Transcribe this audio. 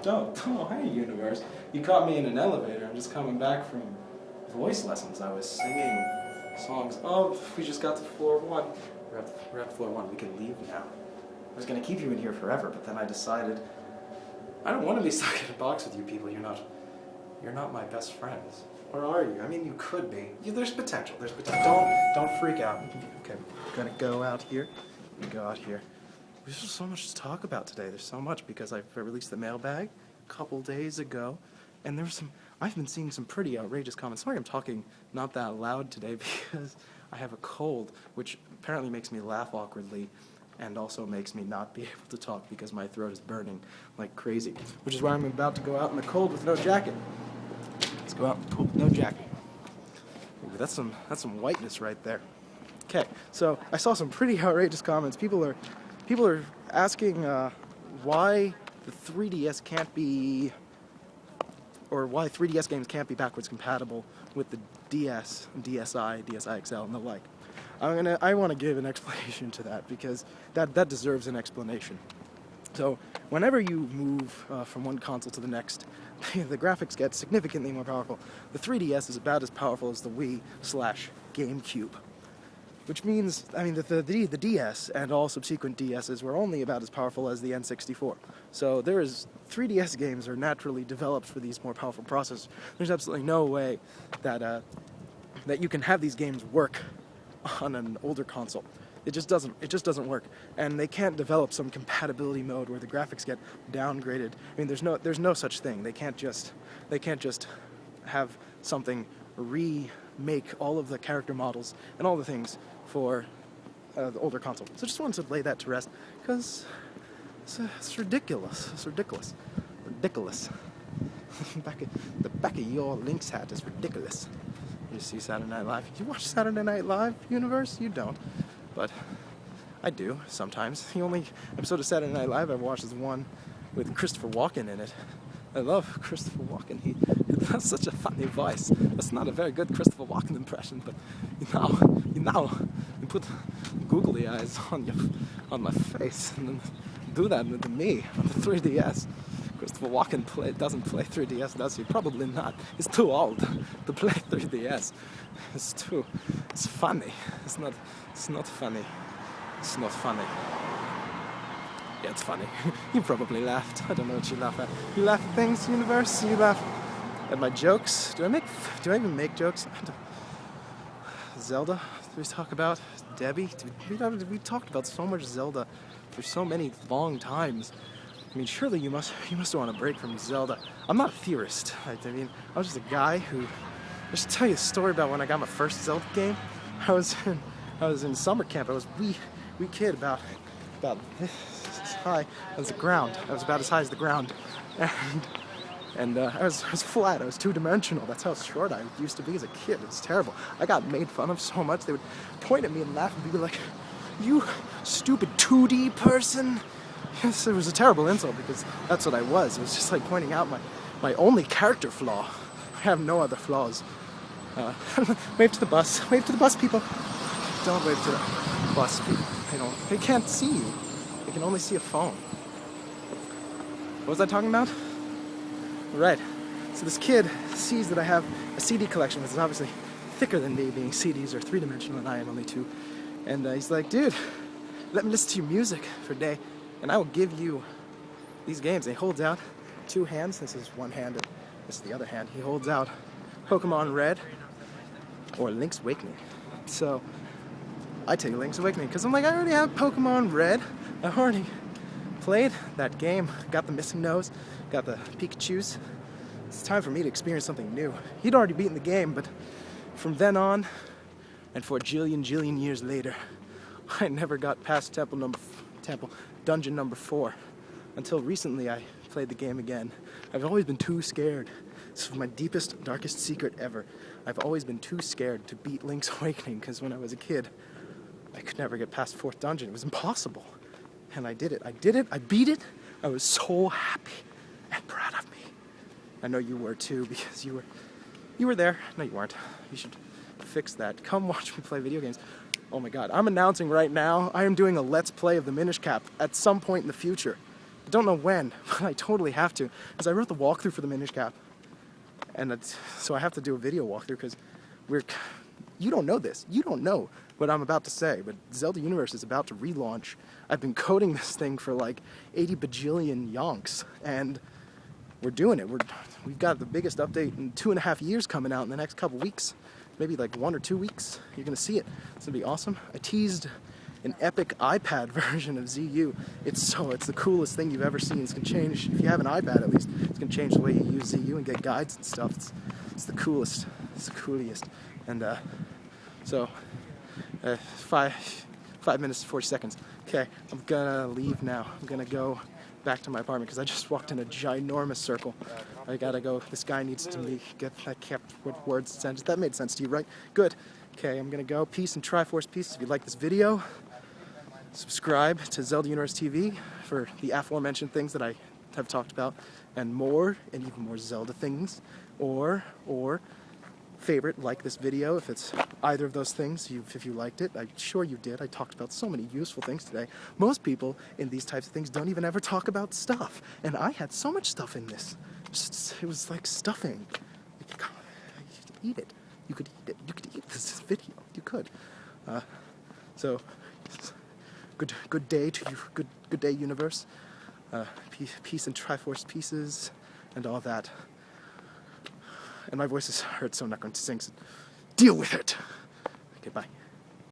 Oh, hey, universe. You caught me in an elevator. I'm just coming back from voice lessons. I was singing songs. Oh, we just got to floor 1. We're at floor 1. We can leave now. I was going to keep you in here forever, but then I decided I don't want to be stuck in a box with you people. You're not my best friends. Or are you? I mean, you could be. There's potential. There's potential. Don't freak out. Okay, we're going to go out here. There's just so much to talk about today. There's so much because I released the mailbag a couple days ago, and I've been seeing some pretty outrageous comments. Sorry I'm talking not that loud today because I have a cold, which apparently makes me laugh awkwardly and also makes me not be able to talk because my throat is burning like crazy, which is why I'm about to go out in the cold with no jacket. Let's go out in the cold with no jacket. Ooh, that's some whiteness right there. Okay, so I saw some pretty outrageous comments. People are asking why the 3DS can't be, or why 3DS games can't be backwards compatible with the DS, DSi, DSi XL, and the like. I want to give an explanation to that because that deserves an explanation. So whenever you move from one console to the next, the graphics get significantly more powerful. The 3DS is about as powerful as the Wii/GameCube. Which means, I mean, the DS and all subsequent DSs were only about as powerful as the N64. So 3DS games are naturally developed for these more powerful processors. There's absolutely no way that you can have these games work on an older console. It just doesn't work. And they can't develop some compatibility mode where the graphics get downgraded. I mean, there's no such thing. They can't just have something remake all of the character models and all the things for the older console. So I just wanted to lay that to rest, because it's ridiculous. It's ridiculous. Ridiculous. The back of your Lynx hat is ridiculous. You see Saturday Night Live? You watch Saturday Night Live, universe? You don't. But I do, sometimes. The only episode of Saturday Night Live I've watched is one with Christopher Walken in it. I love Christopher Walken. He has such a funny voice. That's not a very good Christopher Walken impression, but you put googly eyes on my face and then do that to me on the 3DS. Christopher Walken doesn't play 3DS, does he? Probably not. He's too old to play 3DS. It's funny. It's not funny. It's not funny. Yeah, it's funny. You probably laughed. I don't know what you laugh at. You laugh at things, universe? You laugh at my jokes? Do I even make jokes? Zelda? Did we talk about Debbie? We talked about so much Zelda for so many long times. I mean, surely you must want a break from Zelda. I'm not a theorist. I mean, I was just a guy who. I should tell you a story about when I got my first Zelda game. I was in summer camp. I was a wee kid about this high as the ground. I was about as high as the ground, and I was flat. I was two-dimensional. That's how short I used to be as a kid. It was terrible. I got made fun of so much. They would point at me and laugh and be like, "You stupid 2D person." Yes, it was a terrible insult because that's what I was. It was just like pointing out my only character flaw. I have no other flaws. Wave to the bus. Wave to the bus, people. Don't wave to the bus, people. They can't see you. They can only see a phone. What was I talking about? Right. So this kid sees that I have a CD collection, which is obviously thicker than me, being CDs are three-dimensional and I am only two. And he's like, "Dude, let me listen to your music for a day, and I will give you these games." And he holds out two hands. This is one hand, and this is the other hand. He holds out Pokemon Red or Link's Awakening. So I take Link's Awakening because I'm like, I already have Pokemon Red. I already played that game. Got the missing nose, got the Pikachus. It's time for me to experience something new. He'd already beaten the game, but from then on, and for a jillion years later, I never got past dungeon number 4. Until recently, I played the game again. I've always been too scared. This is my deepest, darkest secret ever. I've always been too scared to beat Link's Awakening because when I was a kid, I could never get past 4th dungeon. It was impossible. And I did it. I beat it. I was so happy and proud of me. I know you were too because you were there. No, you weren't. You should fix that. Come watch me play video games. Oh my god, I'm announcing right now, I am doing a Let's Play of the Minish Cap at some point in the future. I don't know when, but I totally have to, because I wrote the walkthrough for the Minish Cap, and so I have to do a video walkthrough, because you don't know this. You don't know what I'm about to say, but Zelda Universe is about to relaunch. I've been coding this thing for like 80 bajillion yonks, and we're doing it. We've got the biggest update in 2.5 years coming out in the next couple weeks. Maybe like 1 or 2 weeks. You're gonna see it. It's gonna be awesome. I teased an epic iPad version of ZU. It's the coolest thing you've ever seen. It's gonna change, if you have an iPad at least, it's gonna change the way you use ZU and get guides and stuff. It's the coolest. It's the coolest. And so 5 minutes and 40 seconds. Okay, I'm gonna leave now. I'm gonna go back to my apartment because I just walked in a ginormous circle. I gotta go. This guy needs to get that kept what words sentence. That made sense to you, right? Good. Okay, I'm gonna go. Peace and Triforce Peace. If you like this video, subscribe to Zelda Universe TV for the aforementioned things that I have talked about, and more, and even more Zelda things, or favorite, like this video if it's either of those things, if you liked it. I'm sure you did. I talked about so many useful things today. Most people in these types of things don't even ever talk about stuff, and I had so much stuff in this. It was like stuffing. You could eat it. You could eat it. You could eat this video. You could. So, good day to you. Good day, universe. Peace and Triforce pieces, and all that. And my voice is hurt, so I'm not going to sing. So deal with it. Okay, bye.